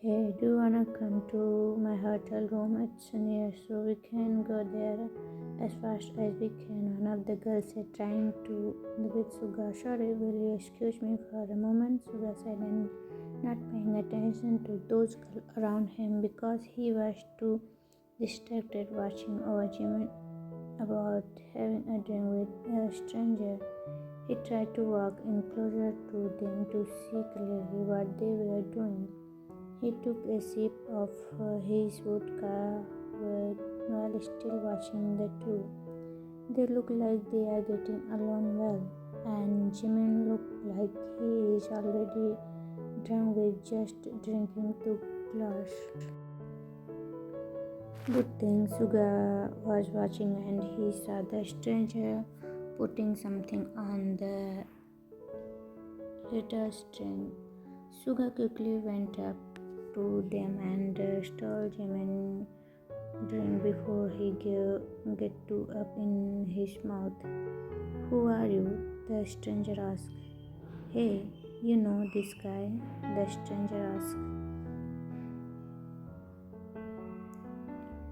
Hey, do you wanna come to my hotel room? It's near, so we can go there as fast as we can. One of the girls said, trying to with Suga. Sorry, will you excuse me for a moment? Suga said, and not paying attention to those girls around him because he was too distracted watching over Jimmy about having a drink with a stranger. He tried to walk in closer to them to see clearly what they were doing. He took a sip of his vodka while still watching the two. They look like they are getting along well, and Jimin looked like he is already drunk with just drinking two glasses. Good thing Suga was watching and he saw the stranger putting something on the heater string. Suga quickly went up to them and stole Jimin drink before he get too up in his mouth. Who are you? The stranger asked. Hey, you know this guy? The stranger asked.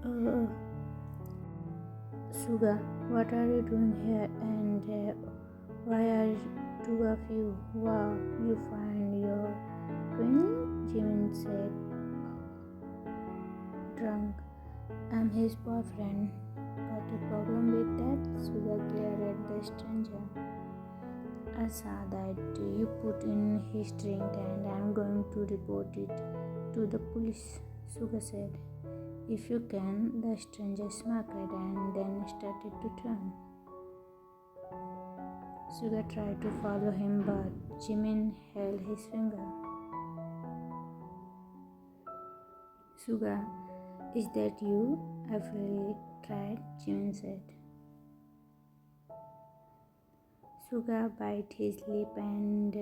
Uh, Suga, what are you doing here and why are two of you? Wow, you find your twin? Jimin said, drunk. I'm his boyfriend. Got a problem with that? Suga glared at the stranger. I saw that you put in his drink and I'm going to report it to the police, Suga said. If you can, the stranger smirked and then started to turn. Suga tried to follow him, but Jimin held his finger. Suga, is that you? I've really tried, Jimin said. Suga bit his lip and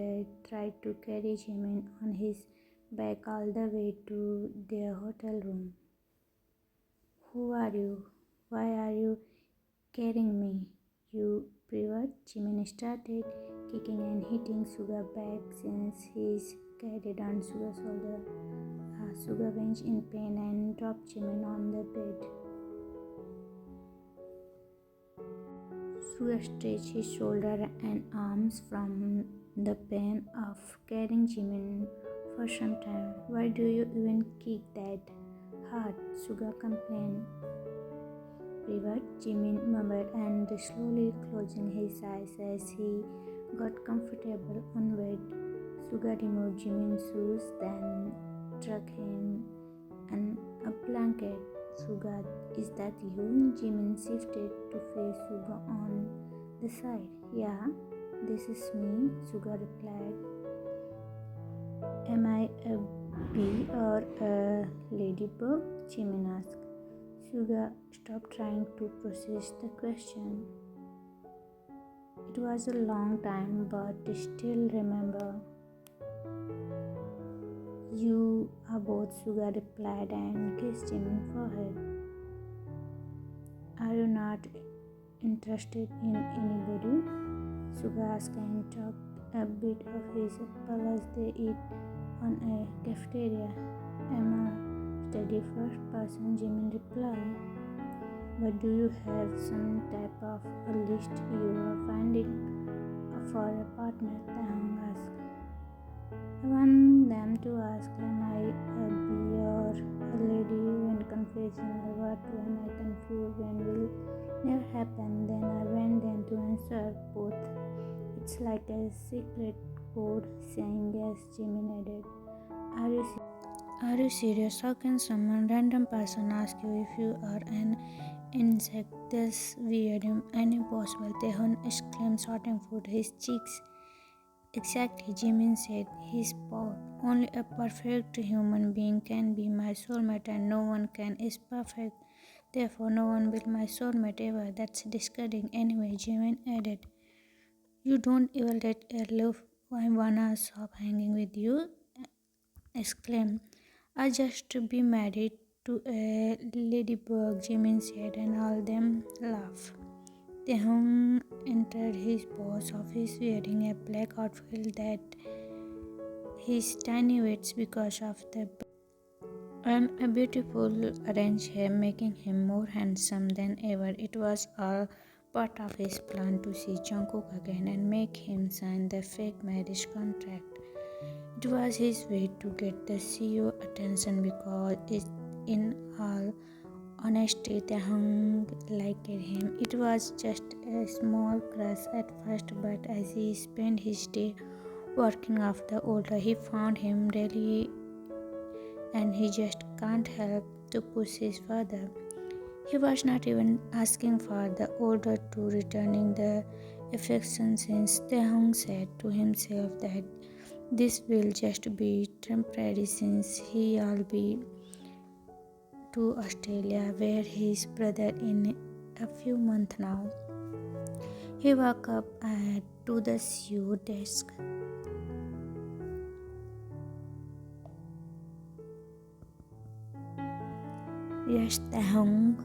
tried to carry Jimin on his back all the way to their hotel room. Who are you? Why are you carrying me? You pervert! Jimin started kicking and hitting Suga back since he's carried on Suga's shoulder. Suga winched in pain and dropped Jimin on the bed. Suga stretched his shoulder and arms from the pain of carrying Jimin for some time. Why do you even kick that hard? Suga complained. Pervert, Jimin murmured and slowly closing his eyes as he got comfortable on bed. Suga removed Jimin's shoes, then struck him on a blanket. Suga, is that you? Jimin shifted to face Suga on the side. Yeah, this is me, Suga replied. Am I a bee or a ladybug? Jimin asked. Suga stopped trying to process the question. It was a long time, but still remember. You are both, Suga replied and kissed Jimin's forehead. Are you not interested in anybody? Suga asked and took a bit of his apple as they eat on a cafeteria. I'm a steady first person, Jimin replied. But do you have some type of a list you are finding for a partner? Taekook asked. I want them to ask, am I a bee or a lady when confessing what when I confuse when will never happen, then I want them to answer both. It's like a secret code saying yes, Jimin added. Are you serious? How can someone random person ask you if you are an insect? That's weird and impossible. Taekook exclaimed, sorting food his cheeks. Exactly, Jimin said. He spoke. Only a perfect human being can be my soulmate and no one can is perfect. Therefore, no one will my soulmate ever. That's disgusting. Anyway, Jimin added. You don't ever let a love wanna stop hanging with you? Exclaimed. I just to be married to a ladybug, Jimin said, and all them laughed. Taekook entered his boss office wearing a black outfit that his tiny waist because of the and a beautiful arranged hair, making him more handsome than ever. It was all part of his plan to see Jungkook again and make him sign the fake marriage contract. It was his way to get the CEO attention because in all honesty, Taehong liked him. It was just a small crush at first, but as he spent his day working after older, he found him really and he just can't help to push his father. He was not even asking for the older to returning the affection since Taehong said to himself that this will just be temporary since he'll be to Australia where his brother in a few months now. He woke up to the CEO desk. Yes, Taehong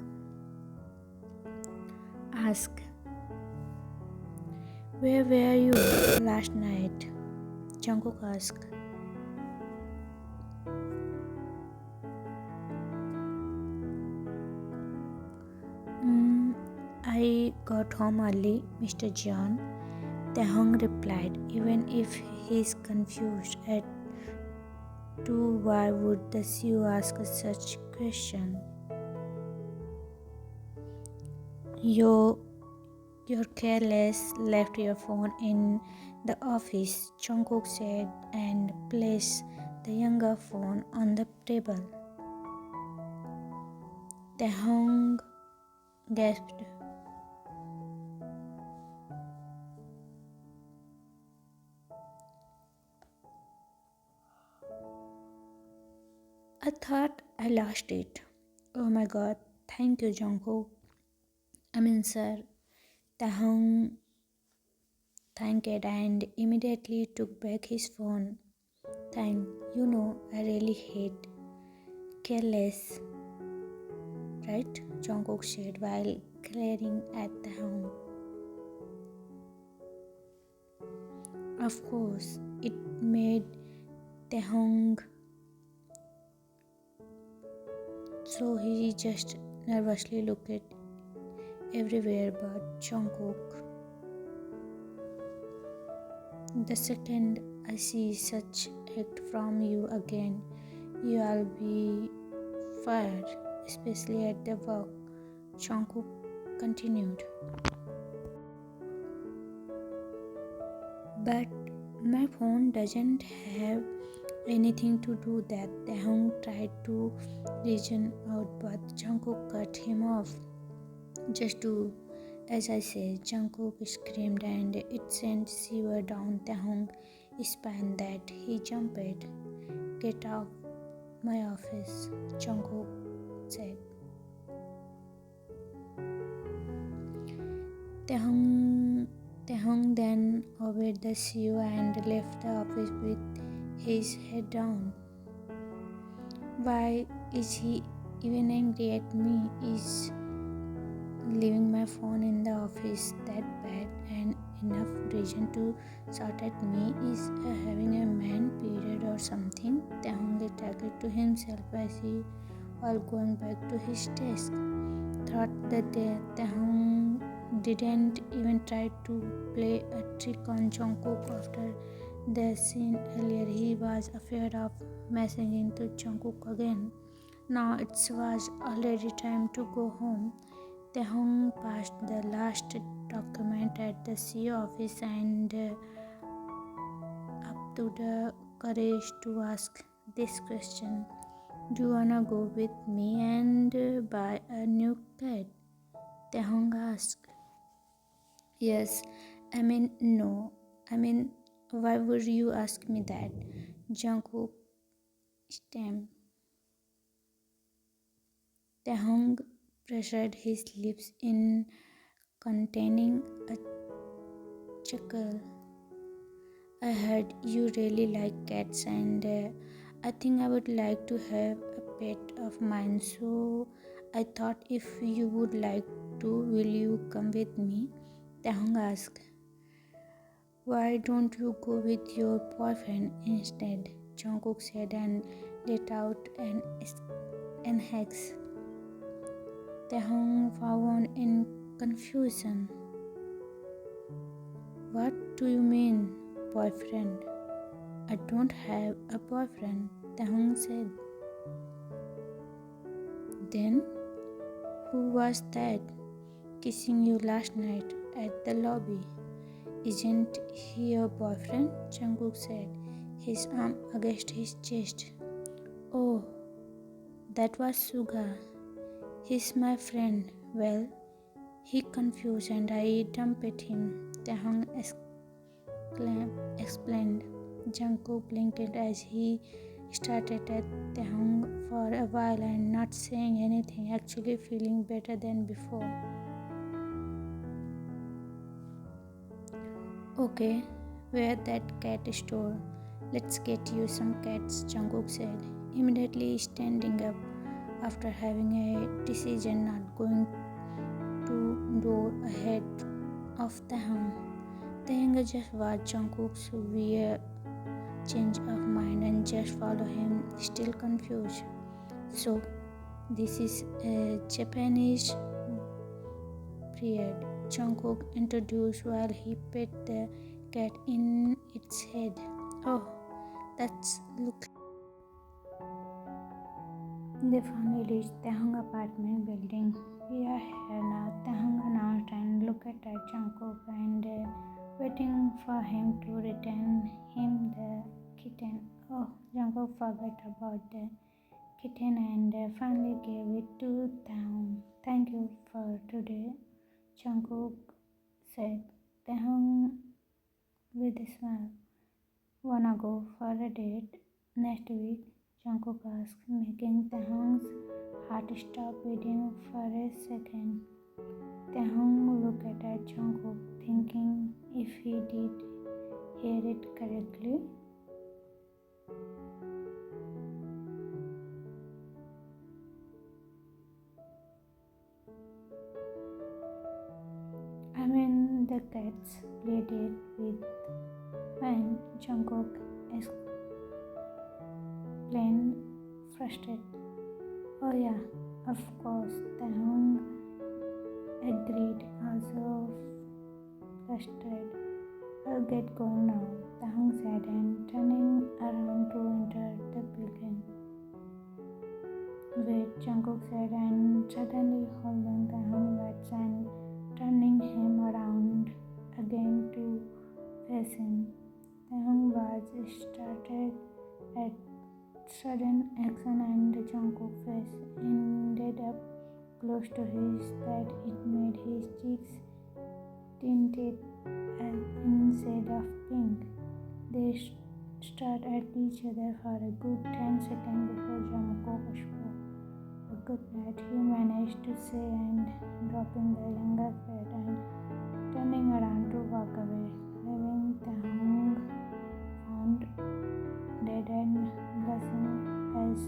asked, "Where were you last night?" Jungkook asked. "Mm, I got home early, Mr. John," Taehong replied, even if he's confused as to why would the CEO ask such question. You You're careless, left your phone in the office, Jungkook said and placed the younger phone on the table. Taehong gasped. I thought I lost it. Oh my god, thank you, Jungkook. Sir. Taehong thanked and immediately took back his phone. I really hate careless, right? Jungkook said while glaring at Taehong. Of course, it made Taehong so he just nervously looked everywhere but Jungkook. The second I see such act from you again, you'll be fired, especially at the work, Jungkook continued. But my phone doesn't have anything to do that. Taehong tried to reason out, but Jungkook cut him off. Just do as I say, Jungkook screamed and it sent shiver down Taehong's spine that he jumped. Get out my office, Jungkook said. Taehong then obeyed the CEO and left the office with his head down. Why is he even angry at me? Is leaving my phone in the office that bad and enough reason to shout at me? Is having a man period or something? Taehong attacked to himself as he was going back to his desk. Thought that Taehong didn't even try to play a trick on Jungkook after the scene earlier. He was afraid of messing into Jungkook again. Now it was already time to go home. Taehong passed the last document at the CEO office and up to the courage to ask this question. Do you wanna go with me and buy a new cat? Taehong asked. Yes, no. Why would you ask me that? Jungkook stammered. Taehong pressured his lips in containing a chuckle. I heard you really like cats and I think I would like to have a pet of mine, so I thought if you would like to, will you come with me? Taehong asked. Why don't you go with your boyfriend instead? Jungkook said and let out an hex. Taehyung frowned in confusion. What do you mean, boyfriend? I don't have a boyfriend, Taehyung said. Then, who was that kissing you last night at the lobby? Isn't he your boyfriend? Jungkook said, his arm against his chest. Oh, that was Suga. He's my friend. Well, he confused and I dumped him, Taehyung explained. Jungkook blinked as he stared at Taehyung for a while and not saying anything, actually feeling better than before. Okay, where that cat store? Let's get you some cats, Jungkook said, immediately standing up after having a decision not going to door ahead of Taehyung. Taehyung just watched Jungkook's weird change of mind and just follow him, still confused. So, this is a Japanese breed, Jungkook introduced while he pet the cat in its head. Oh, that's look. They finally reached Taehyung apartment building. We are here now, Taehyung announced and looked at Jungkook and waiting for him to return him the kitten. Oh, Jungkook forgot about the kitten and finally gave it to Taehyung. Thank you for today, Jungkook said. Taehyung with a smile. Wanna go for a date next week? Jungkook asked, making Taehyung's heart stop beating for a second. Taehyung looked at Jungkook, thinking if he did hear it correctly. I mean, the cats played it with when Jungkook explained, frustrated. Oh yeah, of course, Taehyung agreed, also frustrated. I'll get going now, Taehyung said, and turning around to enter the building. Wait, Jungkook said, and suddenly holding Taehyung's legs and turning him around again to face him. Taehyung was started at sudden action and Jungkook's face ended up close to his that it made his cheeks tinted instead of pink. They stared at each other for a good 10 seconds before Jungkook spoke. Good that he managed to say and dropping the younger cat and turning around to walk away, leaving Taehyung found dead and blushing as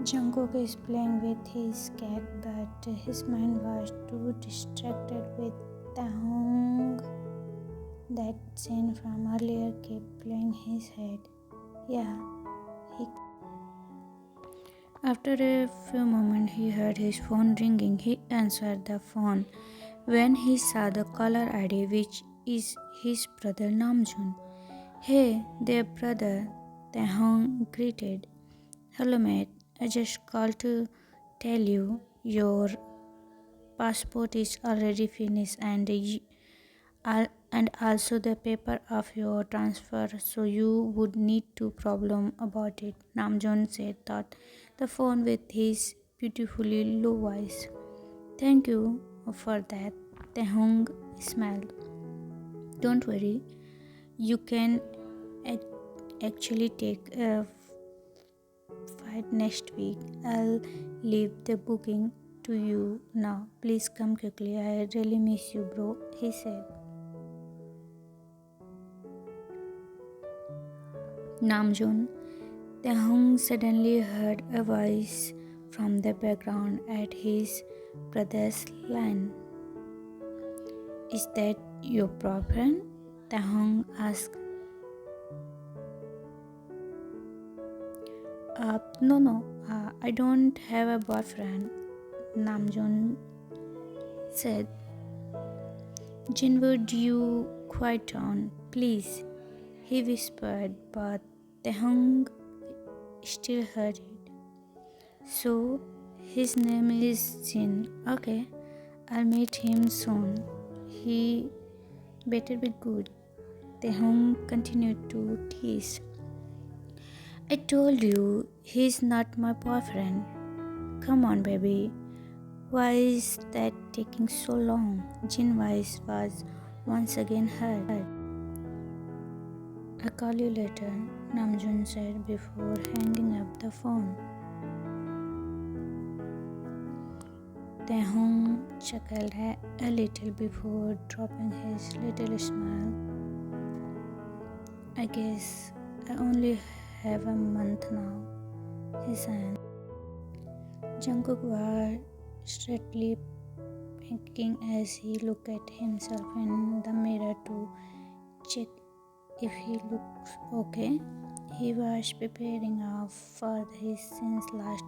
Jungkook is playing with his cat, but his mind was too distracted with Taehyung. That scene from earlier kept playing his head. Yeah, he. After a few moments, he heard his phone ringing. He answered the phone when he saw the caller ID, which is his brother Namjoon. Hey, there, brother, Taehyung greeted. Hello, mate. I just called to tell you your passport is already finished and also the paper of your transfer, so you would need to problem about it, Namjoon said thought the phone with his beautifully low voice. Thank you for that, Taehyung smiled. Don't worry, you can actually take a flight next week. I'll leave the booking to you now. Please come quickly. I really miss you, bro, he said. Namjoon. Taehyung suddenly heard a voice from the background at his brother's line. Is that your boyfriend? Taehong asked. No, I don't have a boyfriend, Namjoon said. Jin, would you quiet down, please? He whispered, but Taehong still heard it. So, his name is Jin. Okay, I'll meet him soon. He better be good. Taehong continued to tease. I told you, he's not my boyfriend. Come on, baby. Why is that taking so long? Jin's voice was once again heard. I'll call you later, Namjoon said before hanging up the phone. Taehong chuckled a little before dropping his little smile. I guess I only have a month now, he said. Jungkook was straightly thinking as he looked at himself in the mirror to check if he looks okay. He was preparing for his since last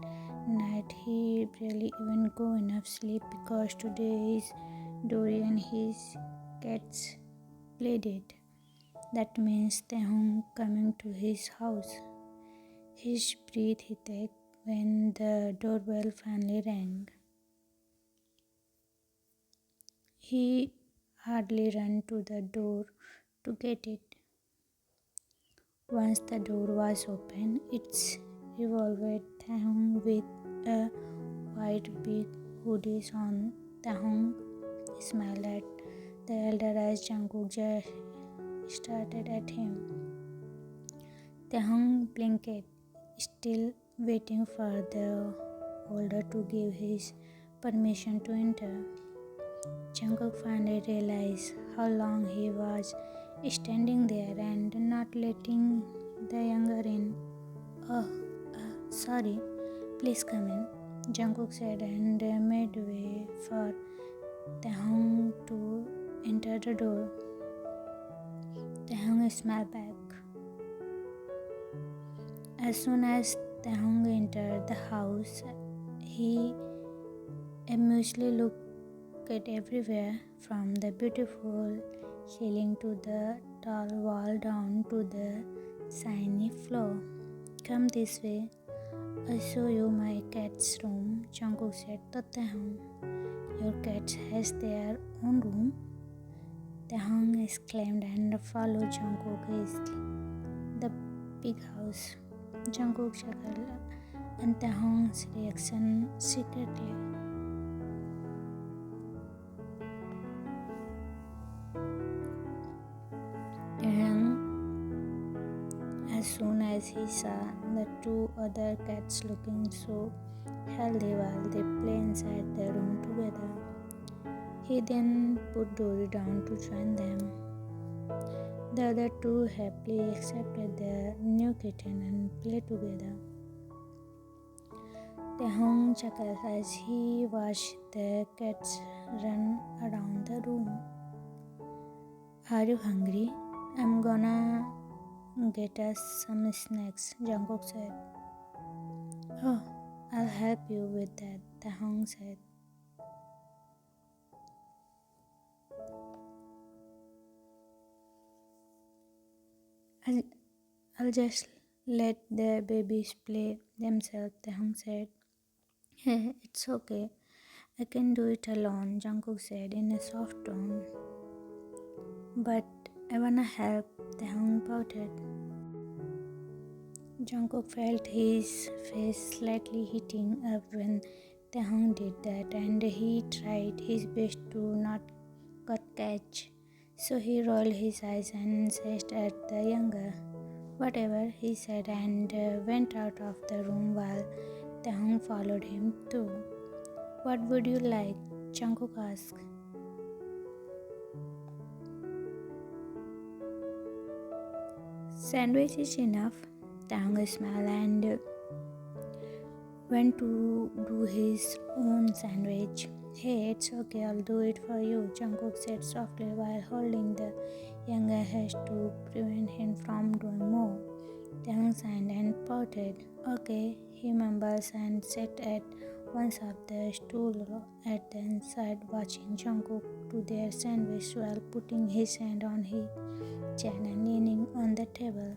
night. He barely even got enough sleep because today is Dory and his cats play date. That means Taehong coming to his house. His breath hit when the doorbell finally rang. He hardly ran to the door to get it. Once the door was open, it revolved Taehong with a white big hoodie on. Taehong smiled at the elder as Jungkook just started at him. Taehong blinked, still waiting for the older to give his permission to enter. Jungkook finally realized how long he was standing there and not letting the younger in. Oh, sorry, please come in, Jungkook said and made way for Taehong to enter the door. Taehong smiled back. As soon as Taehong entered the house, he amusedly looked everywhere, from the beautiful ceiling to the tall wall down to the shiny floor. Come this way, I'll show you my cat's room, Jungkook said to Taehong. Your cat has their own room? Taehong exclaimed and followed Jungkook into the big house. Jungkook chuckled and Taehong's reaction secretly. As soon as he saw the two other cats looking so healthy while they play inside the room together, he then put Dory down to join them. The other two happily accepted the new kitten and played together. Taehong chuckled as he watched the cats run around the room. Are you hungry? I'm gonna get us some snacks, Jungkook said. Oh, I'll help you with that, Taehong said. I'll just let the babies play themselves, Taehong said. Hey, it's okay. I can do it alone, Jungkook said in a soft tone. But I wanna help, Taehong pouted. Jungkook felt his face slightly heating up when Taehong did that, and he tried his best to not get catch. So he rolled his eyes and gazed at the younger. Whatever, he said, and went out of the room while Taehong followed him too. What would you like? Jungkook asked. Sandwich is enough, Taehong smiled and went to do his own sandwich. Hey, it's okay, I'll do it for you, Jungkook said softly while holding the younger head to prevent him from doing more. Taehyung signed and pouted. Okay, he mumbles and sat at one of the stools at the side watching Jungkook do their sandwich while putting his hand on his chin and leaning on the table.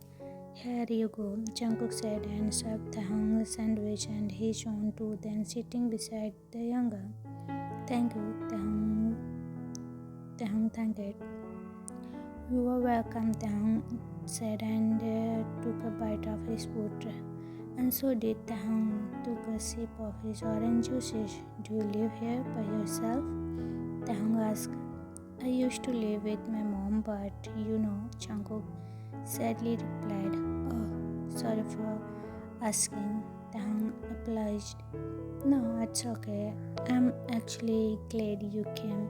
Here you go, Jungkook said and served Taehyung's sandwich and his own too, then sitting beside the younger. Thank you, Taehyung thanked it. You are welcome, Taehyung said and took a bite of his food. And so did Taehyung took a sip of his orange juices. Do you live here by yourself? Taehyung asked. I used to live with my mom, but Jungkook sadly replied. Oh, sorry for asking, Taehyung obliged. No, it's okay. I'm actually glad you came.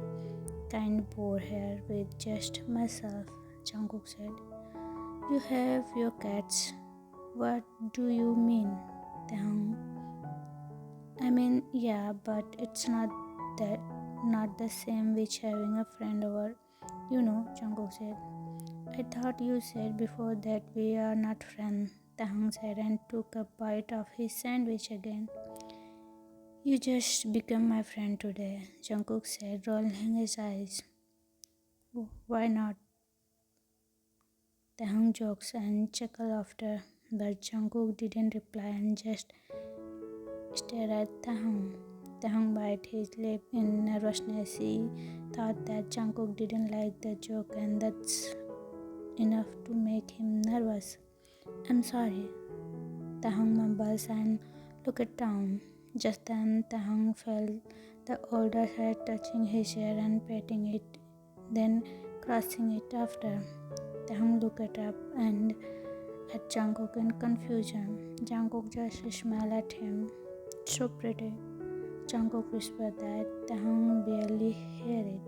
Kind bored here with just myself, Jungkook said. You have your cats. What do you mean, Taehyung? I mean, yeah, but it's not the same which having a friend over. Jungkook said. I thought you said before that we are not friends, Taehyung said and took a bite of his sandwich again. You just become my friend today, Jungkook said, rolling his eyes. Why not? Taehyung jokes and chuckled after, but Jungkook didn't reply and just stared at Taehyung. Taehyung bit his lip in nervousness. He thought that Jungkook didn't like the joke and that's enough to make him nervous. I'm sorry, Taehyung mumbles and looked down. Just then Taehyung felt the older head touching his hair and patting it, then crossing it after. Taehyung looked up and at Jungkook in confusion. Jungkook just smiled at him. So pretty. Jungkook whispered that Taehyung barely heard it.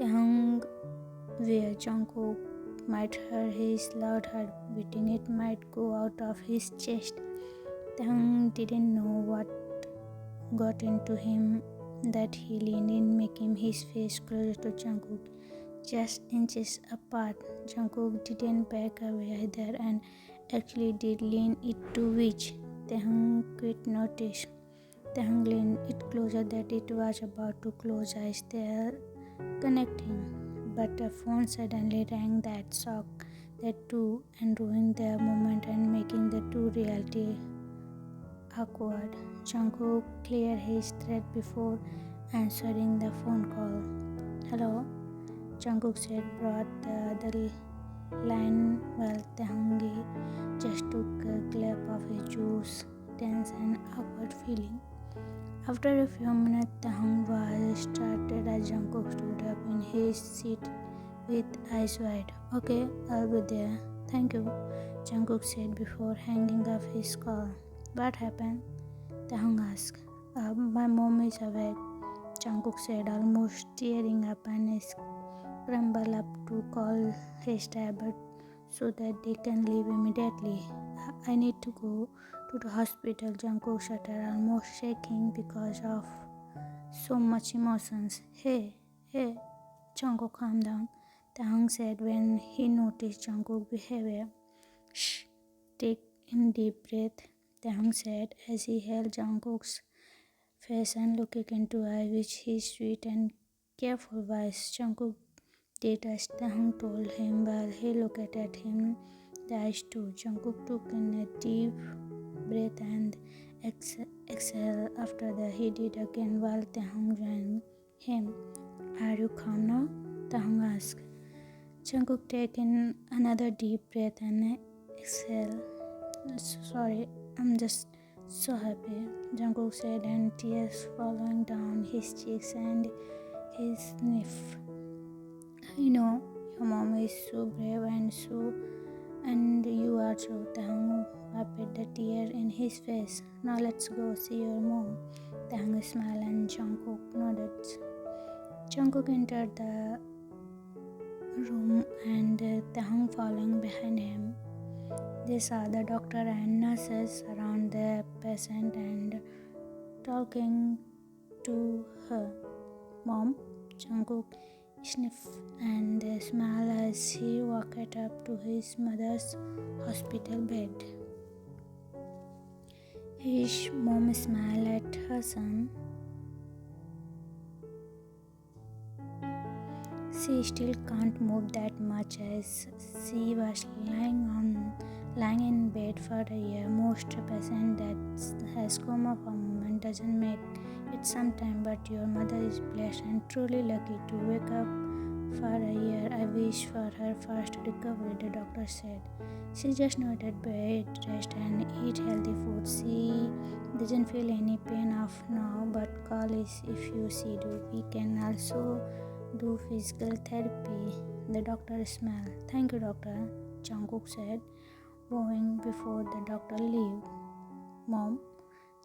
Taehyung, where Jungkook might hear his loud heart beating, it might go out of his chest. Taehyung didn't know what got into him that he leaned in, making his face closer to Jungkook, just inches apart. Jungkook didn't back away either and actually did lean it to which Taehyung quite noticed. Taehyung leaned it closer that it was about to close eyes there connecting. But a phone suddenly rang that shocked the two and ruined the moment and making the two reality awkward. Jungkook cleared his throat before answering the phone call. Hello? Jungkook said brought the other line while Taehyung just took a gulp of his juice, tense and awkward feeling. After a few minutes, Taehyung was started as Jungkook stood up in his seat with eyes wide. Okay, I'll be there. Thank you, Jungkook said before hanging up his call. What happened? Taehyung asked. My mom is awake, Jungkook said, almost tearing up and scrambled up to call his dad so that they can leave immediately. I need to go to the hospital, Jungkook shuddered, almost shaking because of so much emotions. Hey, Jungkook, calm down, Taehyung said when he noticed Jungkook's behavior. Shh, take in deep breath, Taehyung said as he held Jungkook's face and looked into eyes with his sweet and careful voice. Jungkook did as Taehyung told him while he looked at him. The eyes too. Jungkook took in a deep breath and exhaled after that he did again while Taehyung joined him. Are you calm now? Taehyung asked. Jungkook took in another deep breath and exhaled. Sorry, I'm just so happy, Jungkook said, and tears falling down his cheeks and his sniff. I know your mom is so brave and you are too. Taehyung wiped the tear in his face. Now let's go see your mom. Taehyung smiled and Jungkook nodded. Jungkook entered the room and Taehyung following behind him. They saw the doctor and nurses around the patient and talking to her. Mom, Jungkook sniffed and smiled as he walked up to his mother's hospital bed. His mom smiled at her son. She still can't move that much as she was lying in bed for a year. Most patient that has coma for a moment doesn't make it sometime, but your mother is blessed and truly lucky to wake up for a year. I wish for her fast recovery, the doctor said. She just needed bed rest and eat healthy food. She doesn't feel any pain of now, but call us if you see do. We can also do physical therapy. The doctor smiled. Thank you, doctor, Jungkook said, bowing before the doctor left. Mom,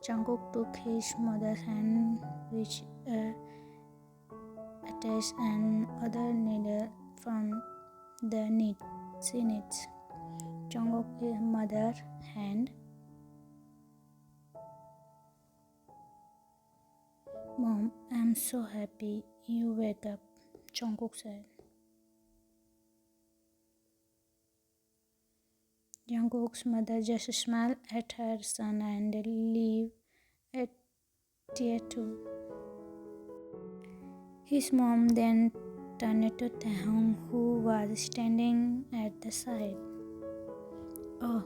Jungkook took his mother's hand, which attached another needle from the knit. She knits. Jungkook's mother hand. Mom, I'm so happy you wake up, Jungkook said. Jungkook's mother just smiled at her son and leave a tear too. His mom then turned to Taehyung, who was standing at the side. Oh,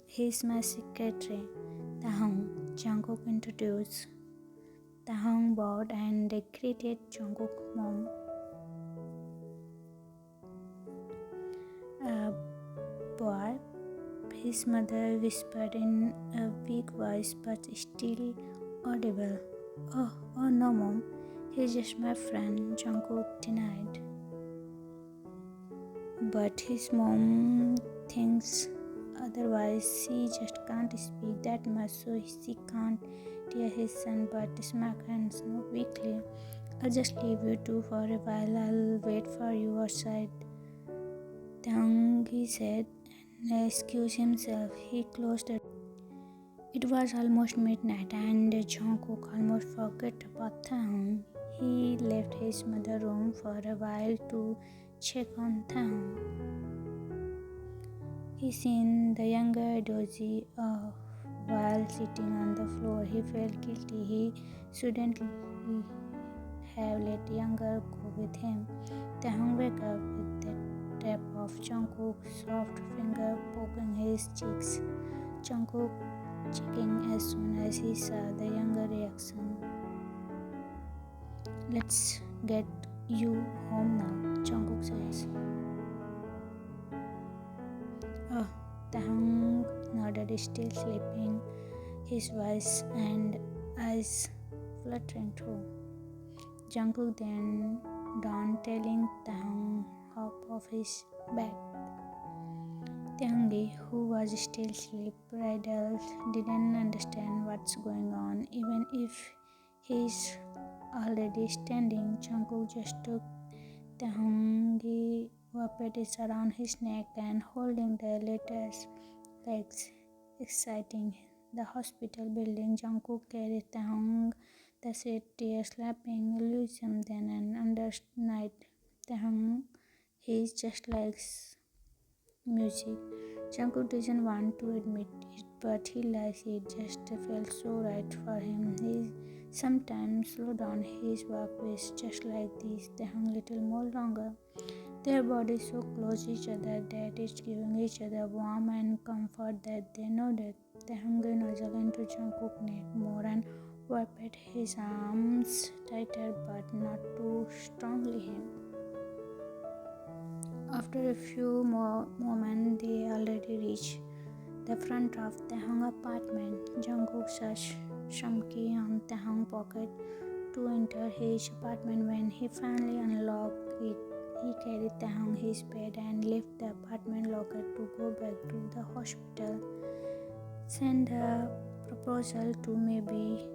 he's my secretary, Taehyung, Jungkook introduced. Taehyung bowed and greeted Jungkook's mom. Boy, his mother whispered in a weak voice but still audible. Oh no, Mom. He's just my friend, Jungkook denied. But his mom thinks otherwise. She just can't speak that much, so she can't tear his son but smack hands weakly. I'll just leave you two for a while. I'll wait for you outside, Taehyung said and excused himself. He closed the door. It was almost midnight and Jungkook almost forgot about Taehyung. He left his mother's room for a while to check on Taehyung. He seen the younger dozy while sitting on the floor. He felt guilty. He shouldn't have let younger go with him. Taehyung woke up with the tap of Jungkook's soft finger poking his cheeks. Jungkook checking as soon as he saw the younger reaction. Let's get you home now, Jungkook says. Oh, Taehyung nodded, still sleeping, his voice and eyes fluttering too. Jungkook then dawned, telling Taehyung hop off his back. Taehyung, who was still sleep-riddled, didn't understand what's going on. Even if he's already standing, Jungkook just took Taehyung, wrapped it around his neck and holding the latter's legs, exiting the hospital building. Jungkook carried Taehyung the street, tears slapping illusion then and undernight. Taehyung, he's just likes music. Jungkook doesn't want to admit it, but he likes it. Just felt so right for him. He sometimes slow down his walk pace just like this. They hung little more longer. Their bodies so close each other that it's giving each other warmth and comfort that they know that. They hung a nozzle into Jungkook's neck more and wrapped his arms tighter but not too strongly him. After a few more moments, they already reached the front of Taehyung's apartment. Jungkook searched some key on Taehyung's pocket to enter his apartment. When he finally unlocked it, he carried Taehyung his bed and left the apartment locker to go back to the hospital. Send a proposal to maybe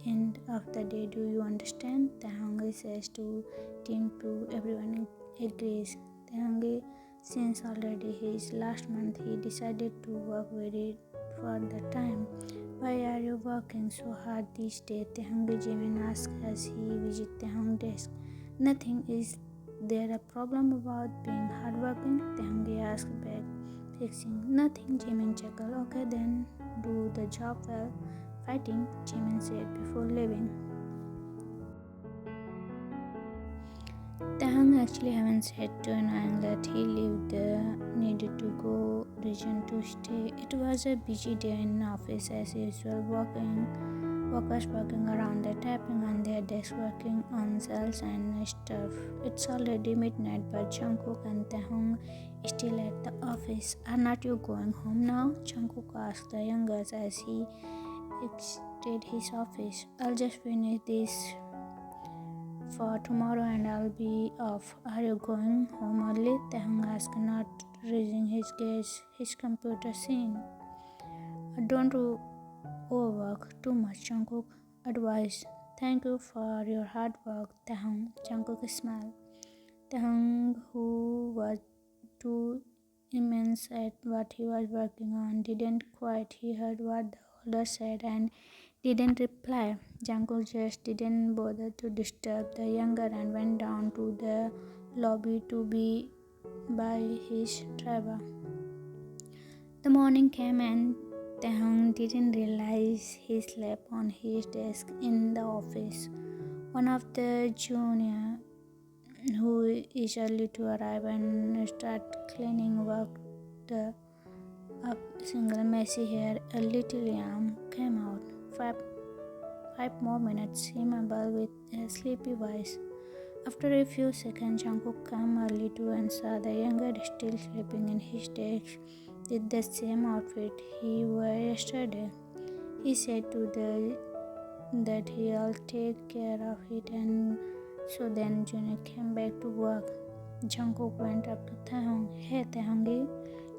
end of the day. Do you understand? Taehyung says to team to everyone agrees. Taehyung, since already his last month, he decided to work very for the time Why are you working so hard these days? Taehyung Jimin asked as he visited Taehyung's desk. Nothing. Is there a problem about being hardworking? Taehyung asked back, fixing. Nothing, Jimin chuckled. Okay then, do the job well. Fighting, Jimin said before leaving. Taehyung actually haven't said to Anang that he needed to go region to stay. It was a busy day in office as usual, workers working around the tapping on their desk, working on sales and stuff. It's already midnight, but Jungkook and Taehyung still at the office. Are not you going home now? Jungkook asked the youngest as he exited his office. I'll just finish this for tomorrow and I'll be off. Are you going home early? Taehyung asked, not raising his gaze, his computer scene. Don't overwork too much, Jungkook advised. Thank you for your hard work, Taehyung. Jungkook smiled. Taehyung, who was too immense at what he was working on, didn't quite hear what the older said and didn't reply. Jungkook just didn't bother to disturb the younger and went down to the lobby to be by his driver. The morning came and Taehyung didn't realize he slept on his desk in the office. One of the junior who is early to arrive and start cleaning worked up single messy hair. A little yam came out. Five more minutes, he mumbled with a sleepy voice. After a few seconds, Jungkook came early to and saw the younger still sleeping in his desk with the same outfit he wore yesterday. He said to that he'll take care of it, and so then Junior came back to work. Jungkook went up to Taehyung. Hey Taehyungi,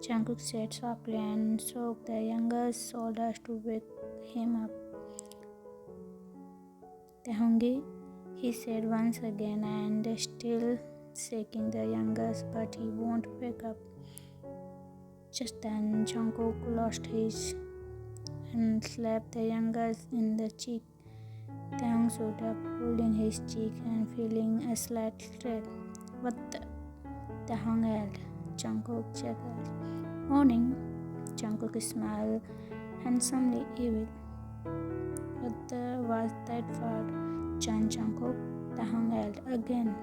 Jungkook said softly and shook the younger's shoulders to wake him up. Taehyungi, he said once again, and still shaking the youngest, but he won't wake up. Just then, Jungkook lost his and slapped the youngest in the cheek. Taehyung stood up, holding his cheek and feeling a slight threat. What the? Taehyung yelled. Jungkook chuckled. Morning. Jungkook smiled, handsomely evil. What was that for? Chan Jungkook? Taehyung yelled again.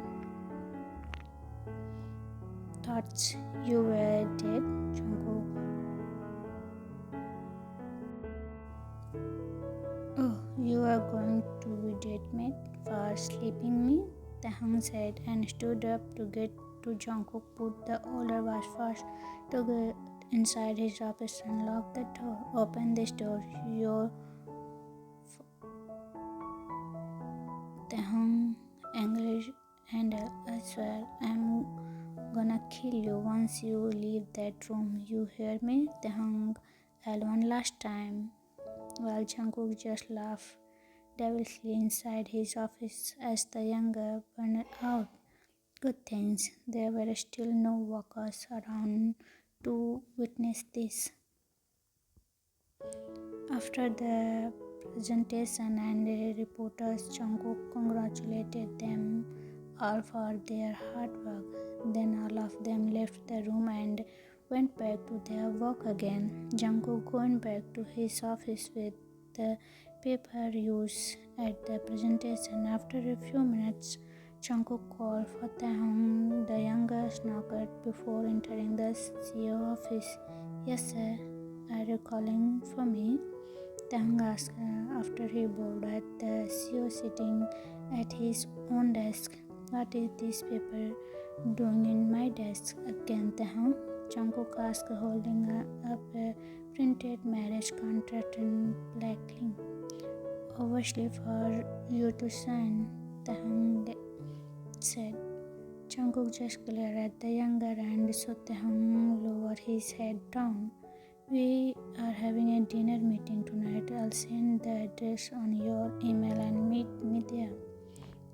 Thought you were dead, Jungkook. Oh, you are going to be dead, mate, for sleeping me? Taehyung said and stood up to get to Jungkook. Put the older was first to get inside his office and lock the door. Open this door. Your Taehyung English handle. I swear I'm gonna kill you once you leave that room. You hear me? Taehyung yelled one last time. While Jungkook just laughed devilishly inside his office as the younger burned out. Good things there were still no workers around to witness this. After the presentation and the reporters, Jungkook congratulated them all for their hard work. Then all of them left the room and went back to their work again. Jungkook going back to his office with the paper used at the presentation. After a few minutes, Jungkook called for Taehyung, the youngest, knocked before entering the CEO office. Yes, sir. Are you calling for me? Taehyung asked after he bowed at the CEO sitting at his own desk. What is this paper doing in my desk again, Taehyung? Jungkook asked, holding up a printed marriage contract in black ink. Obviously for you to sign, Taehyung said. Jungkook just glared at the younger and so Taehyung lowered his head down. We are having a dinner meeting tonight. I'll send the address on your email and meet me there.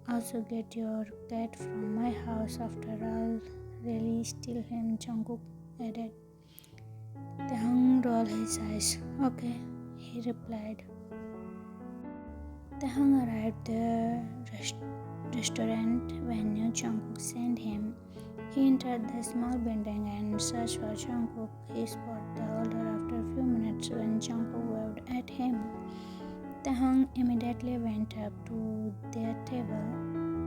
Also get your cat from my house after I'll really steal him, Jungkook added. Taehyung rolled his eyes. Okay, he replied. Taehyung arrived the restaurant venue Jungkook sent him. He entered the small building and searched for Jungkook. He spotted the older after a few minutes when Jungkook waved at him. Taehyung immediately went up to their table.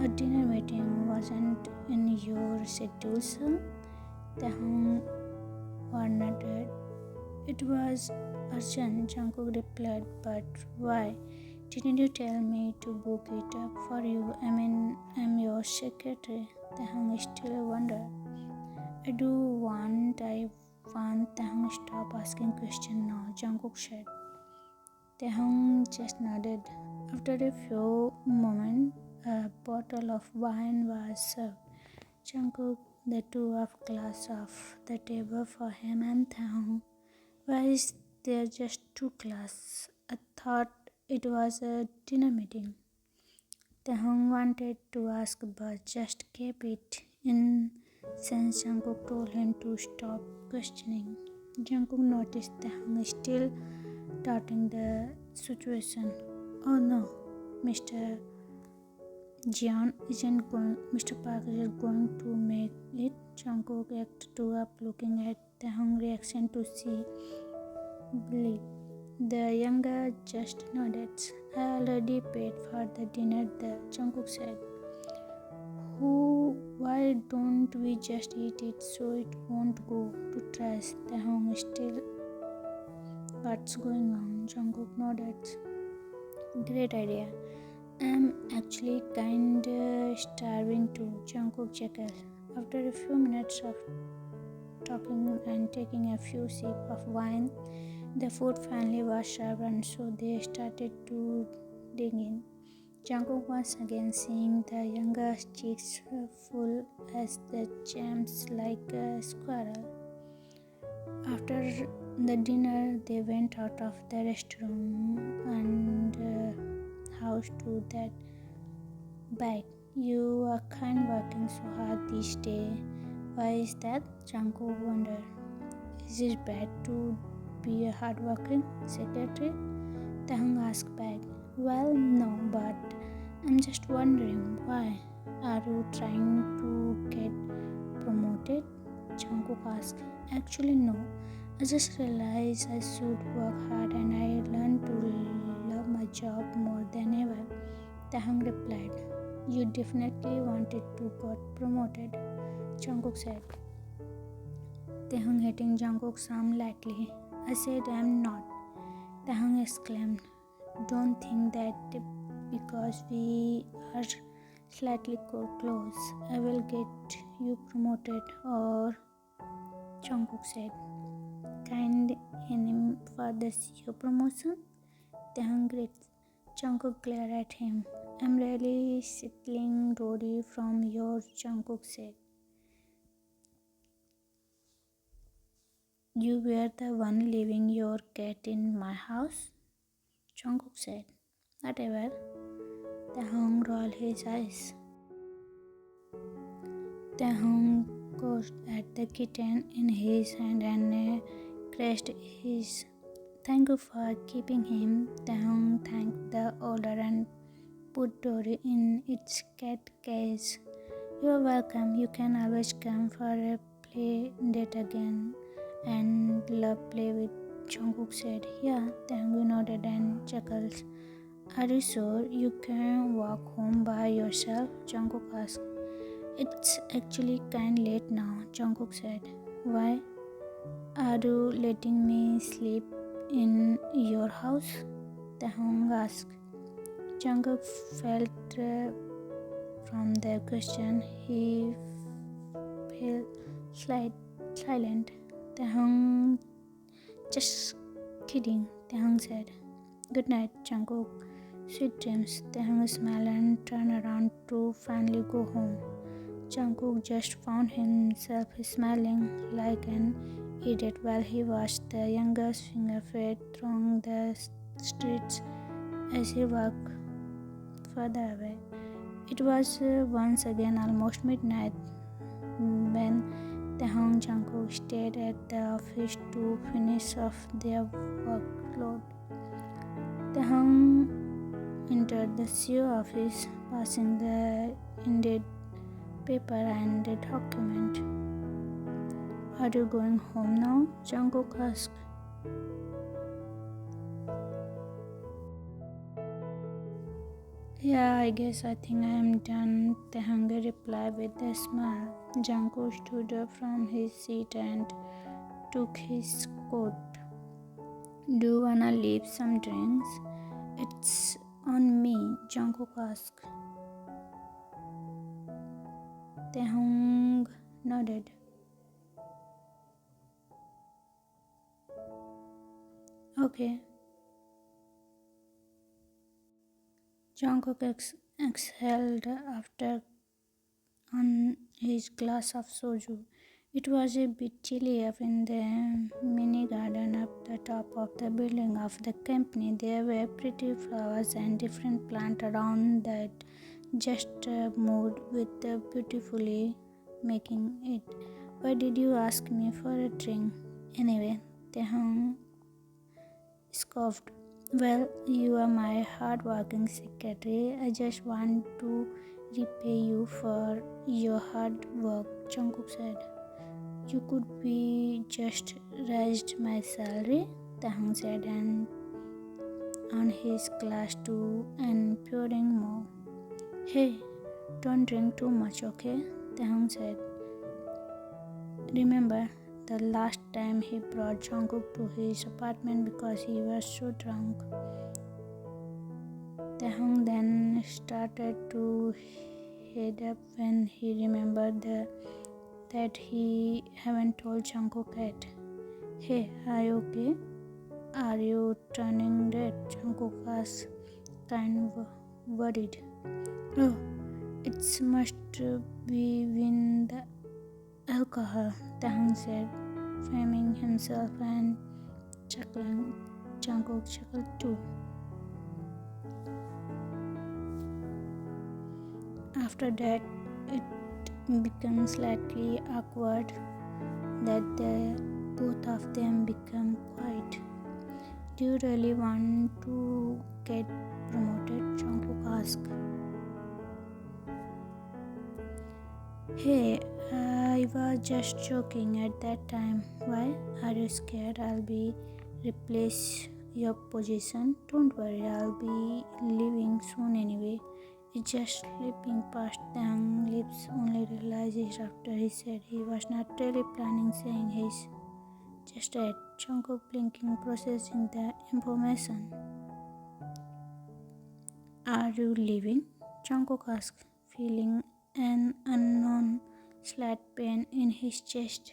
A dinner meeting wasn't in your schedule, sir? Taehyung warned. It was urgent, Jungkook replied, but why? Didn't you tell me to book it up for you? I mean, I'm your secretary. Taehyung still wondered. I want. Taehyung stop asking questions now, Jungkook said. Taehyung just nodded. After a few moments, a bottle of wine was served. Jungkook, the two of glass off the table for him and Taehyung. Why is there just two glasses? I thought it was a dinner meeting. Taehyung wanted to ask but just kept it in since Jungkook told him to stop questioning. Jungkook noticed Taehyung still doubting the situation. Oh no, Mr. Mr. Park isn't going to make it. Jungkook acted up looking at Taehyung's reaction to see believe. The younger just nodded. I already paid for the dinner, the Jungkook said. Why don't we just eat it so it won't go to trash? Taehyung still. What's going on? Jungkook nodded. Great idea. I'm actually kinda starving too, Jungkook chuckled. After a few minutes of talking and taking a few sips of wine, the food finally was served and so they started to dig in. Jungkook once again seeing the younger's cheeks full as the gems like a squirrel. After the dinner, they went out of the restaurant and house to that bike. You are kind working so hard these days. Why is that? Jungkook wondered. Is it bad to be a hardworking secretary? Taehyung asked back. Well, no, but I'm just wondering why. Are you trying to get promoted? Jungkook asked. Actually, no. I just realized I should work hard and I learned to love my job more than ever. Taehyung replied. You definitely wanted to get promoted, Jungkook said. Taehyung hitting Jungkook's arm lightly. I said I'm not. Taehyung exclaimed. Don't think that because we are slightly close, I will get you promoted or Jungkook said. Kind him for the CEO promotion? Taehyung grinned. Jungkook glared at him. I'm really stealing Rory from your Jungkook said. You were the one leaving your cat in my house? Jungkook said. Whatever. Taehyung rolled his eyes. Taehyung gazed at the kitten in his hand and caressed his. Thank you for keeping him. Taehyung thanked the owner and put Dory in its cat cage. You are welcome. You can always come for a play date again. And love play with Jungkook said. Yeah, Taehyung nodded and chuckled. Are you sure you can walk home by yourself? Jungkook asked. It's actually kinda late now, Jungkook said. Why? Are you letting me sleep in your house? Taehyung asked. Jungkook felt from the question. He fell silent. Taehyung, just kidding, Taehyung said. Good night, Jungkook. Sweet dreams. Taehyung smiled and turned around to finally go home. Jungkook just found himself smiling like an idiot while he watched the youngest finger fade through the streets as he walked further away. It was once again almost midnight when Taehyung and Jungkook stayed at the office to finish off their workload. Taehyung entered the CEO office, passing the indeed paper and the document. Are you going home now? Jungkook asked. Yeah, I think I am done, Taehyung replied with a smile. Jungkook stood up from his seat and took his coat. Do you wanna leave some drinks? It's on me, Jungkook asked. Taehyung nodded. Okay. Jungkook exhaled after on his glass of soju. It was a bit chilly up in the mini garden up the top of the building of the company. There were pretty flowers and different plants around that just moved with beautifully making it. Why did you ask me for a drink? Anyway, Taehyung scoffed. Well, you are my hard-working secretary. I just want to repay you for your hard work, Jungkook said. You could be just raised my salary, Taehyung said, and on his glass too and pouring more. Hey, don't drink too much, okay? Taehyung said. Remember the last time he brought Jungkook to his apartment because he was so drunk? Taehyung then started to head up when he remembered that he haven't told Jungkook yet. Hey, are you okay? Are you turning red? Jungkook asked, kind of worried. Oh, it must be when the alcohol, Taehyung said, framing himself and chuckling. Jungkook chuckled too. After that, it became slightly awkward that the both of them become quiet. Do you really want to get promoted? Jungkook asked. Hey, I was just joking at that time. Why? Are you scared I'll be replace your position? Don't worry, I'll be leaving soon anyway. It's just slipping past Taehyung's lips, only realized it after he said he was not really planning saying his. Just at Jungkook blinking, processing the information. Are you leaving? Jungkook asked, feeling an unknown slight pain in his chest.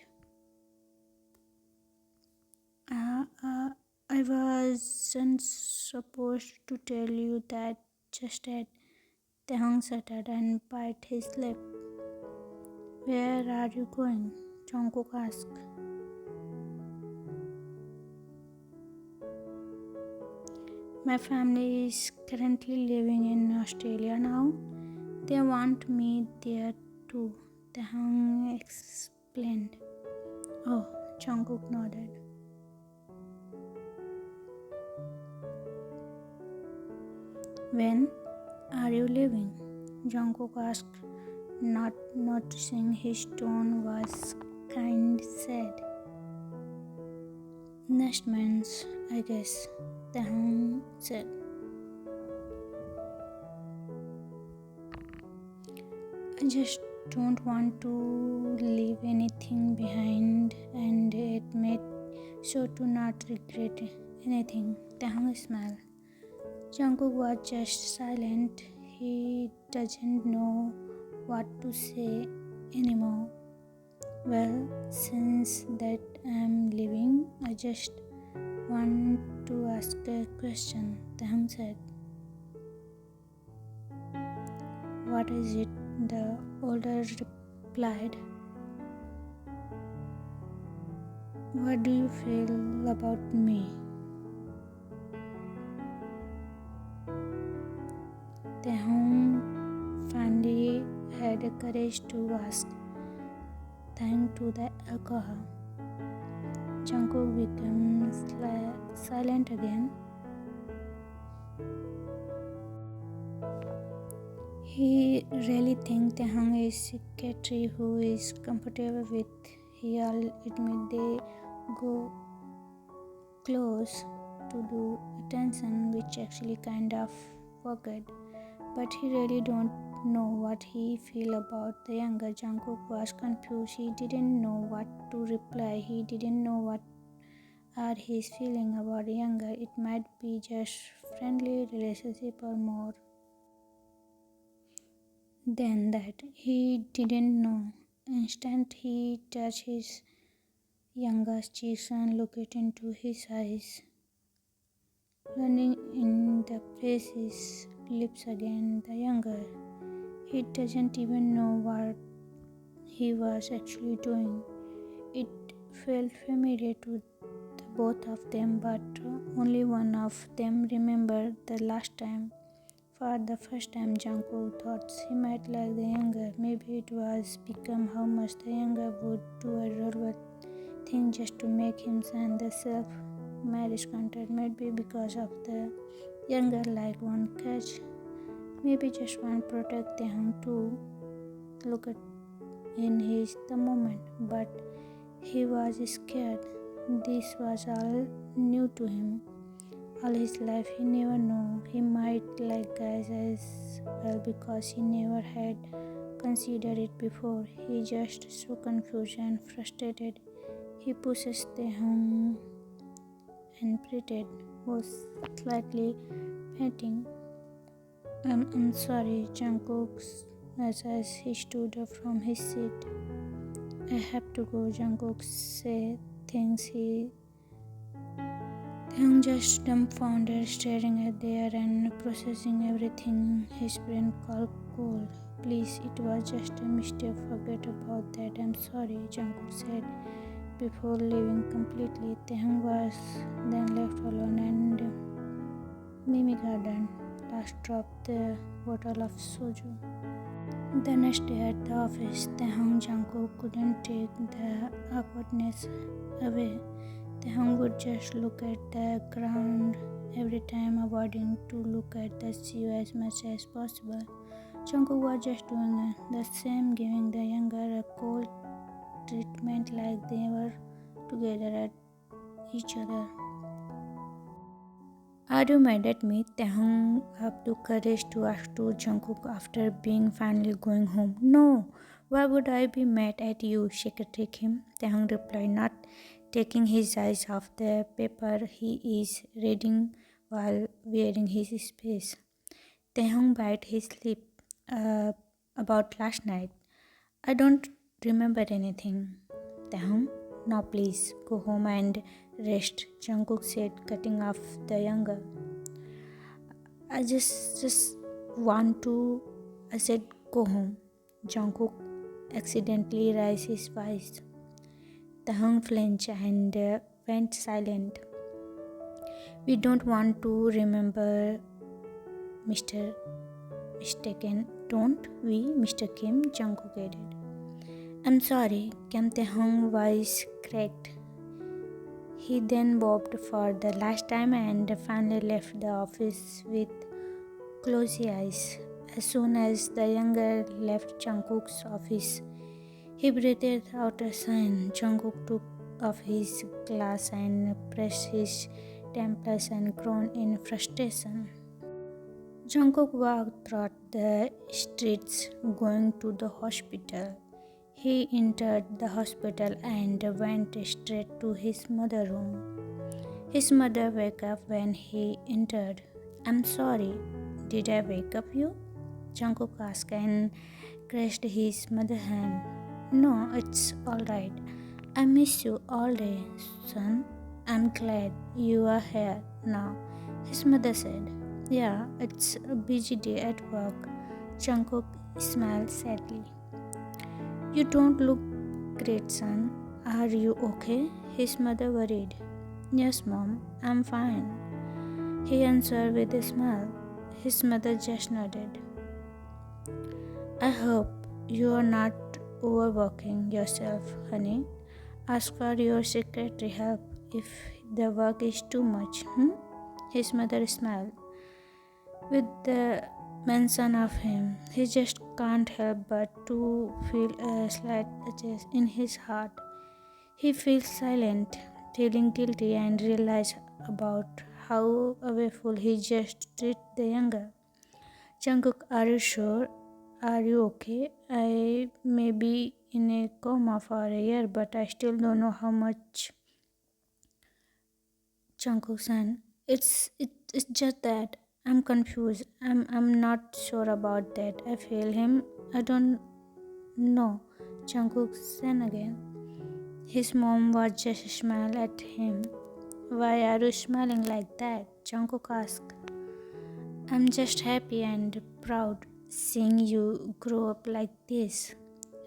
I wasn't supposed to tell you that just at Taehyung stuttered and bit his lip. Where are you going? Jungkook asked. My family is currently living in Australia now. They want me there too, Taehyung explained. Oh, Jungkook nodded. When are you leaving? Jungkook asked, not noticing his tone was kind sad. Next month, I guess, Taehyung said. I just don't want to leave anything behind and it made sure to not regret anything. Taehyung smiled. Jungkook was just silent. He doesn't know what to say anymore. Well, since that I'm leaving, I just want to ask a question, Taehyung said. What is it? The older replied. What do you feel about me? Taehyung finally had the courage to ask, thanks to the alcohol. Jungkook became silent again. He really thinks Taehang is secretary who is comfortable with. He'll admit they go close to do attention, which actually kind of forget. But he really don't know what he feel about the younger. Jungkook was confused. He didn't know what to reply. He didn't know what are his feeling about the younger. It might be just friendly relationship or more than that. He didn't know. Instant he touched his younger's cheeks and looked into his eyes, learning in the place his lips again. The younger, he doesn't even know what he was actually doing. It felt familiar to the both of them, but only one of them remembered the last time. For the first time, Jungkook thought he might like the younger. Maybe it was become how much the younger would do a robot thing just to make him sign the self-marriage contract. Maybe because of the younger like one catch. Maybe just one protect them to look at in his the moment. But he was scared. This was all new to him. All his life he never knew he might like guys as well because he never had considered it before. He just so confused and frustrated. He pushes the home and pretend was slightly panting. I'm sorry, Jungkook as he stood up from his seat. I have to go, Jungkook said things he Taehyung just dumbfounded, staring at the air and processing everything. His brain called cold. Please, it was just a mistake. Forget about that. I'm sorry, Jungkook said before leaving completely. Taehyung was then left alone and Mimi Garden last dropped the bottle of soju. The next day at the office, Taehyung Jungkook couldn't take the awkwardness away. Taehyung would just look at the ground every time, avoiding to look at the sea as much as possible. Jungkook was just doing the same, giving the younger a cold treatment like they were together at each other. Are you mad at me? Taehyung up to courage to ask to Jungkook after being finally going home. No, why would I be mad at you, Secretary Kim? Taehyung replied, not taking his eyes off the paper he is reading while wearing his space. Taehyung bit his lip. About last night. I don't remember anything. Taehyung, no please, go home and rest, Jungkook said, cutting off the younger. I just want to, I said, go home. Jungkook accidentally raised his voice. Taehyung flinched and went silent. We don't want to remember Mr. Mistaken, don't we, Mr. Kim? Jungkook added. I'm sorry, Kim Taehyung voice cracked. He then bobbed for the last time and finally left the office with closed eyes. As soon as the younger left Jungkook's office, he breathed out a sigh. Jungkook took off his glass and pressed his temples and groaned in frustration. Jungkook walked through the streets going to the hospital. He entered the hospital and went straight to his mother's room. His mother woke up when he entered. I'm sorry, did I wake up you? Jungkook asked and grasped his mother's hand. No, it's alright. I miss you all day, son. I'm glad you are here now, his mother said. Yeah, it's a busy day at work. Jungkook smiled sadly. You don't look great, son. Are you okay? His mother worried. Yes, mom, I'm fine, he answered with a smile. His mother just nodded. I hope you are not overworking yourself, honey. Ask for your secretary help if the work is too much. His mother smiled. with the mention of him. He just can't help but to feel a slight edge in his heart. He feels silent, feeling guilty, and realizes about how awful he just treated the younger. Jungkook, are you sure? Are you okay? I may be in a coma for a year, but I still don't know how much. Jungkook-san, it's just that I'm confused. I'm not sure about that. I feel him. I don't know. Jungkook-san again. His mom was just smile at him. Why are you smiling like that? Jungkook asked. I'm just happy and proud seeing you grow up like this.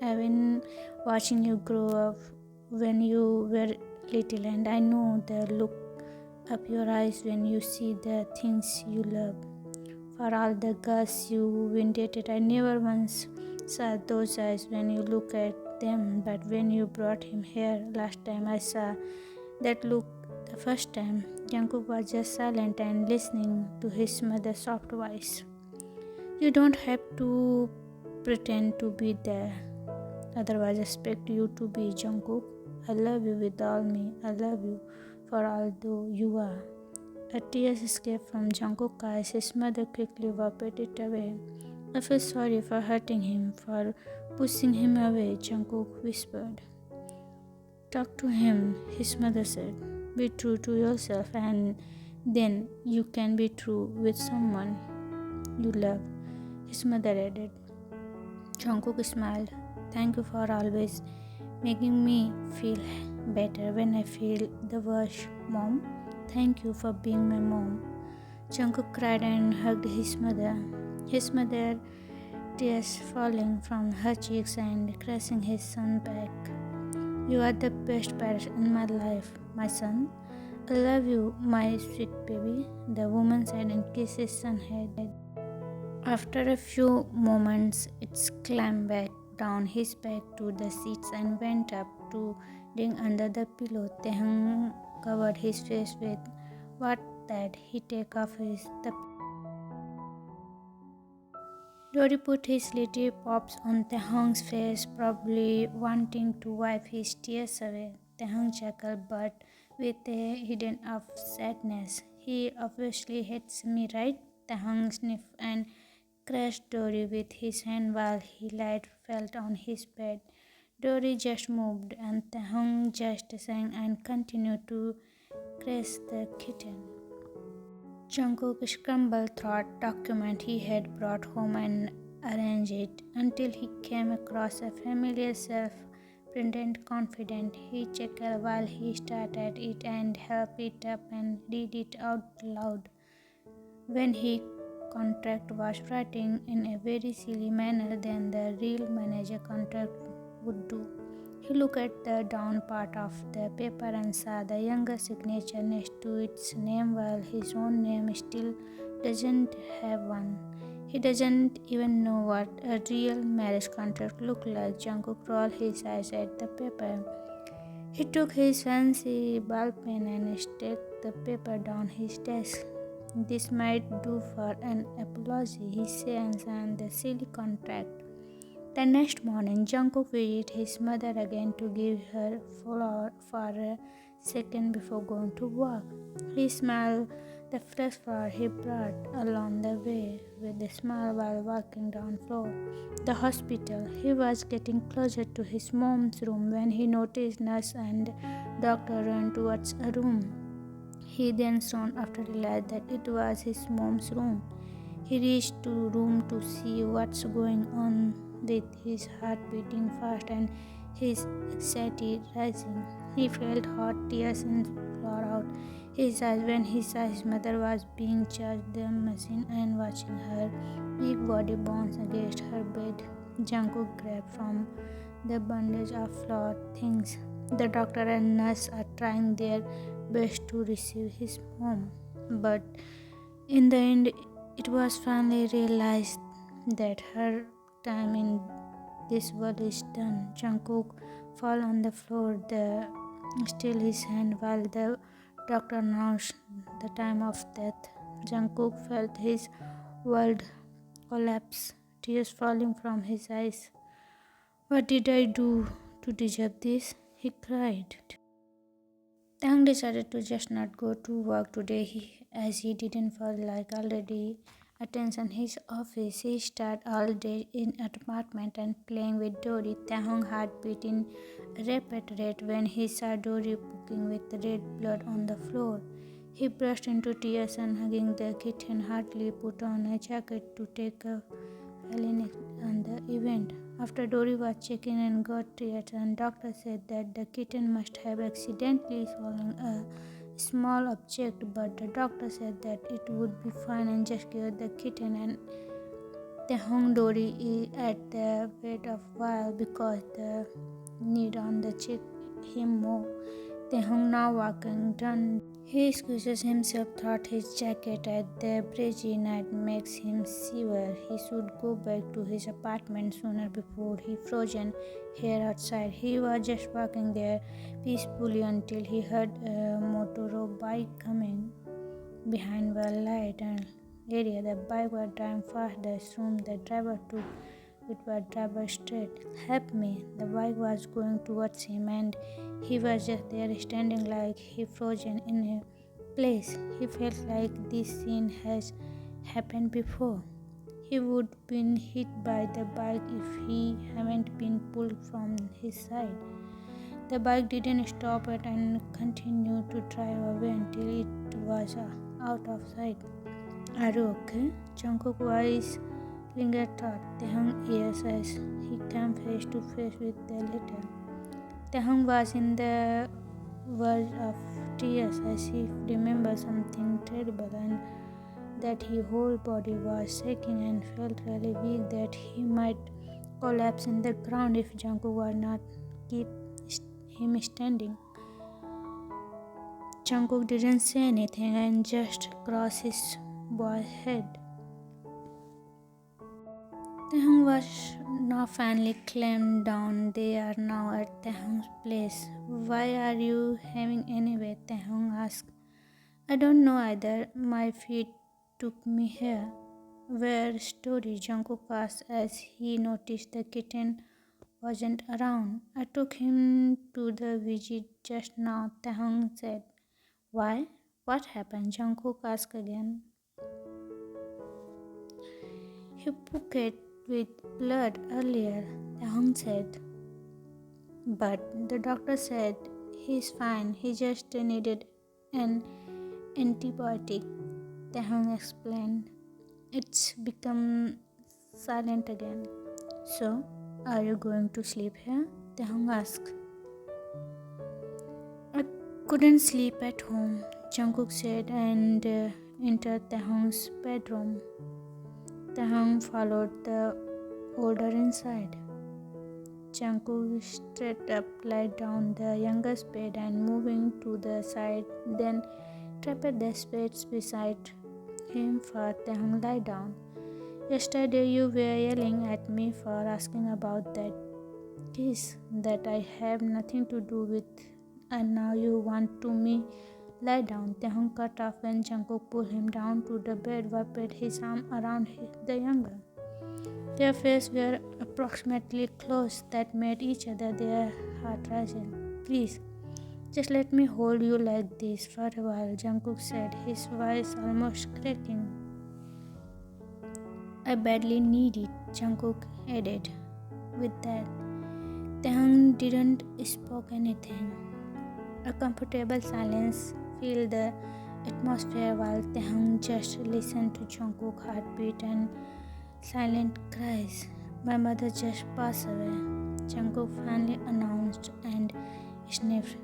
I've been watching you grow up when you were little, and I know the look up your eyes when you see the things you love. For all the girls you dated, I never once saw those eyes when you look at them, but when you brought him here last time, I saw that look the first time. Jungkook was just silent and listening to his mother's soft voice. You don't have to pretend to be there. Otherwise, I expect you to be Jungkook. I love you with all me. I love you for all though you are. A tear escaped from Jungkook's eyes. His mother quickly wiped it away. I feel sorry for hurting him, for pushing him away, Jungkook whispered. Talk to him, his mother said. Be true to yourself, and then you can be true with someone you love, his mother added. Jungkook smiled. Thank you for always making me feel better when I feel the worst, Mom. Thank you for being my mom. Jungkook cried and hugged his mother. His mother, tears falling from her cheeks and caressing his son's back. You are the best parent in my life, my son. I love you, my sweet baby, the woman said and kissed his son's head. After a few moments, it climbed back down his back to the seats and went up to dig under the pillow. Taehung covered his face with what that he take off the. Dory put his little paws on Taehung's face, probably wanting to wipe his tears away. Taehung chuckled, but with a hidden of sadness. He obviously hates me, right? Taehung sniffed and crushed Dory with his hand while he lied felt on his bed. Dory just moved, and Taehung just sang and continued to caress the kitten. Jungkook scrambled through document he had brought home and arranged it until he came across a familiar self-printed confident. He chuckled while he stared at it and held it up and read it out loud. When he contract was writing in a very silly manner than the real manager contract would do. He looked at the down part of the paper and saw the younger signature next to its name while his own name still doesn't have one. He doesn't even know what a real marriage contract looked like. Jungkook rolled his eyes at the paper. He took his fancy ball pen and stuck the paper down his desk. This might do for an apology, he said and signed the silly contract. The next morning, Jungkook visited his mother again to give her flower for a second before going to work. He smelled the fresh flower he brought along the way with a smile while walking down floor. The hospital. He was getting closer to his mom's room when he noticed nurse and doctor run towards a room. He then soon after realized that it was his mom's room. He reached to room to see what's going on with his heart beating fast and his anxiety rising. He felt hot tears and flood out his eyes when he saw his mother was being charged the machine and watching her weak body bounce against her bed. Jungkook grabbed from the bundle of flawed things. The doctor and nurse are trying their best to receive his mom, but in the end, it was finally realized that her time in this world is done. Jungkook fell on the floor, still his hand, while the doctor announced the time of death. Jungkook felt his world collapsed, tears falling from his eyes. What did I do to deserve this? He cried. Tang decided to just not go to work today as he didn't feel like already attention his office. He started all day in an apartment and playing with Dory. Tahong's heart beat in a rapid rate when he saw Dory poking with red blood on the floor. He burst into tears and hugging the kitten hardly put on a jacket to take a Hellenic on the event. After Dory was checked in and got treated, and doctor said that the kitten must have accidentally swallowed a small object, but the doctor said that it would be fine and just give the kitten and the hung Dory at the wait of while because the need on the check him more. The hung now walking done. He squeezes himself through his jacket as the breezy night makes him shiver. He should go back to his apartment sooner before he frozen here outside. He was just walking there peacefully until he heard a motorbike coming behind the light and area. The bike was driving fast. The assume the driver took it was driver straight. Help me. The bike was going towards him and he was just there standing like he frozen in a place. He felt like this scene has happened before. He would been hit by the bike if he hadn't been pulled from his side. The bike didn't stop it and continued to drive away until it was out of sight. Are you okay? Jungkook voice lingered thought. Taehong ears as he came face to face with the letter. Taehong was in the verge of tears as he remembered something terrible and that his whole body was shaking and felt really weak that he might collapse in the ground if Jungkook would not keep him standing. Jungkook didn't say anything and just crossed his boy's head. Taehong was now finally clamped down. They are now at Taehong's place. Why are you having anyway? Taehong asked. I don't know either. My feet took me here. Where story? Jungkook asked as he noticed the kitten wasn't around. I took him to the visit just now, Taehong said. Why? What happened? Jungkook asked again. He poked it with blood earlier, Taehong said. But the doctor said he's fine. He just needed an antibiotic, Taehong explained. It's become silent again. So, are you going to sleep here? Taehong asked. I couldn't sleep at home, Jungkook said and entered Taehong's bedroom. Taehong followed the order inside. Jungkook straight up, lied down the youngest bed and moving to the side, then tapped the space beside him for Taehong lie down. Yesterday you were yelling at me for asking about that kiss that I have nothing to do with and now you want to me lie down. Taehong cut off when Jungkook pulled him down to the bed, wrapped his arm around the younger. Their faces were approximately close that made each other their heart rising. Please, just let me hold you like this for a while, Jungkook said, his voice almost cracking. I badly need it, Jungkook added. With that, Taehong didn't speak anything. A comfortable silence filled the atmosphere while Taehong just listened to Jungkook's heartbeat and silent cries. My mother just passed away, Jungkook finally announced and sniffed.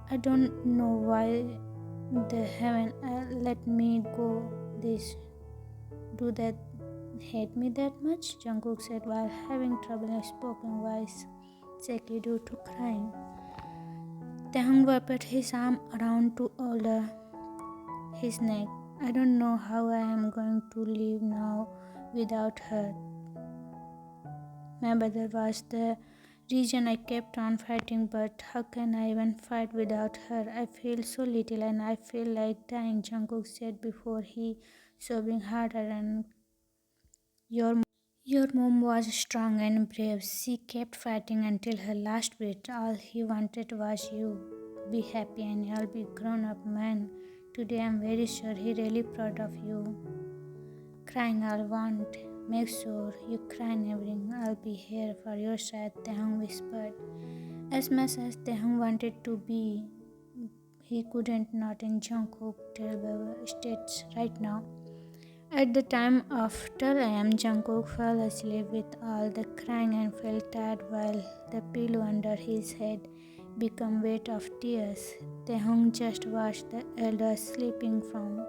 I don't know why they haven't let me go this. Do they hate me that much? Jungkook said while having trouble speaking voice shaky due to crying. Taehong wrapped his arm around to older his neck. I don't know how I am going to live now without her. My brother was the reason I kept on fighting, but how can I even fight without her? I feel so little and I feel like dying, Jungkook said before he sobbing harder and Your Your mom was strong and brave. She kept fighting until her last breath. All he wanted was you. Be happy and you'll be grown up man. Today I'm very sure he really proud of you. Crying I won't. Make sure you cry never. I'll be here for your side, Taehong whispered. As much as Taehong wanted to be, he couldn't not in Jungkook terrible states right now. At the time of 12 am, Jungkook fell asleep with all the crying and felt tired while the pillow under his head became wet of tears. Taehong just watched the elders sleeping from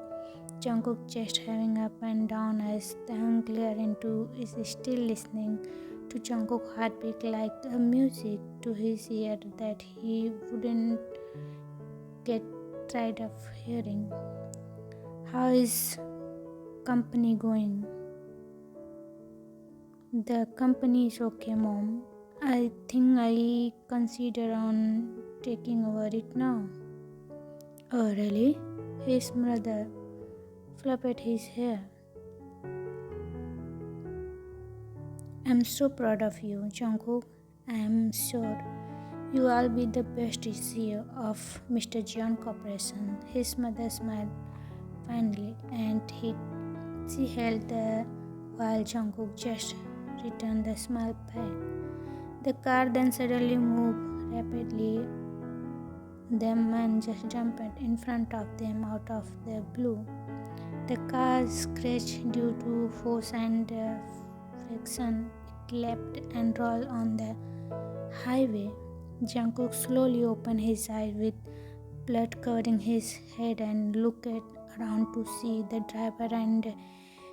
Jungkook just having up and down as Taehong glared into is still listening to Jungkook's heartbeat like a music to his ear that he wouldn't get tired of hearing. How is company going? The company is okay, mom. I think I consider on taking over it now. Oh, really? His mother flapped his hair. I'm so proud of you, Jungkook. I'm sure you will be the best CEO of Mr. John Corporation. His mother smiled finally, and she held the while Jungkook just returned the smile back. The car then suddenly moved rapidly. The man just jumped in front of them out of the blue. The car scratched due to force and friction. It leapt and rolled on the highway. Jungkook slowly opened his eyes with blood covering his head and looked around to see the driver and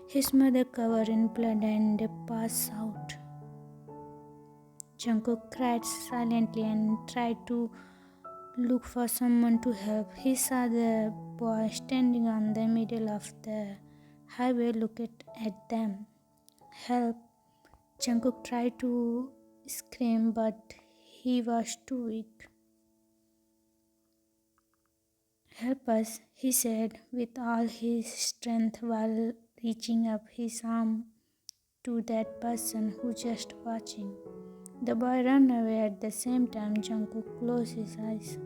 his mother covered in blood and passed out. Jungkook cried silently and tried to look for someone to help. He saw the boy standing on the middle of the highway looking at them. Help! Jungkook tried to scream but he was too weak. Help us, he said with all his strength while reaching up his arm to that person who just watching. The boy ran away at the same time Jungkook closed his eyes.